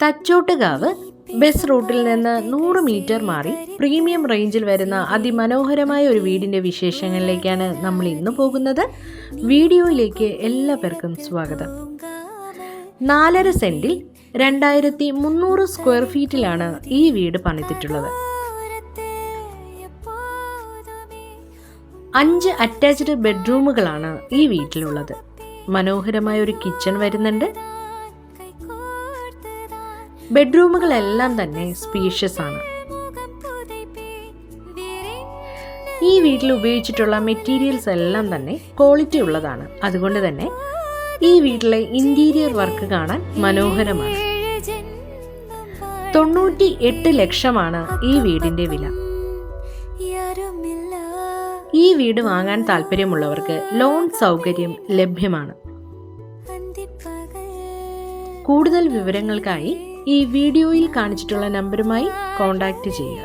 Thachottukavu bus റൂട്ടിൽ നിന്ന് 100 metre മാറി പ്രീമിയം റേഞ്ചിൽ വരുന്ന അതിമനോഹരമായ ഒരു വീടിൻ്റെ വിശേഷങ്ങളിലേക്കാണ് നമ്മൾ ഇന്ന് പോകുന്നത്. വീഡിയോയിലേക്ക് എല്ലാവർക്കും സ്വാഗതം. 4.5 സെൻറ്റിൽ 2300 സ്ക്വയർ ഫീറ്റിലാണ് ഈ വീട് പണിതിട്ടുള്ളത്. 5 അറ്റാച്ച്ഡ് ബെഡ്റൂമുകളാണ് ഈ വീട്ടിലുള്ളത്. മനോഹരമായ ഒരു കിച്ചൺ വരുന്നുണ്ട്. ബെഡ്റൂമുകളെല്ലാം തന്നെ സ്പീഷ്യസ് ആണ്. ഈ വീട്ടിൽ ഉപയോഗിച്ചിട്ടുള്ള മെറ്റീരിയൽസ് എല്ലാം തന്നെ ക്വാളിറ്റി ഉള്ളതാണ്. അതുകൊണ്ട് തന്നെ ഈ വീട്ടിലെ ഇന്റീരിയർ വർക്ക് കാണാൻ മനോഹരമാണ്. 98 ലക്ഷമാണ് ഈ വീടിന്റെ വില. ഈ വീട് വാങ്ങാൻ താല്പര്യമുള്ളവർക്ക് ലോൺ സൗകര്യം ലഭ്യമാണ്. കൂടുതൽ വിവരങ്ങൾക്കായി ഈ വീഡിയോയിൽ കാണിച്ചിട്ടുള്ള നമ്പറുമായി കോൺടാക്റ്റ് ചെയ്യുക.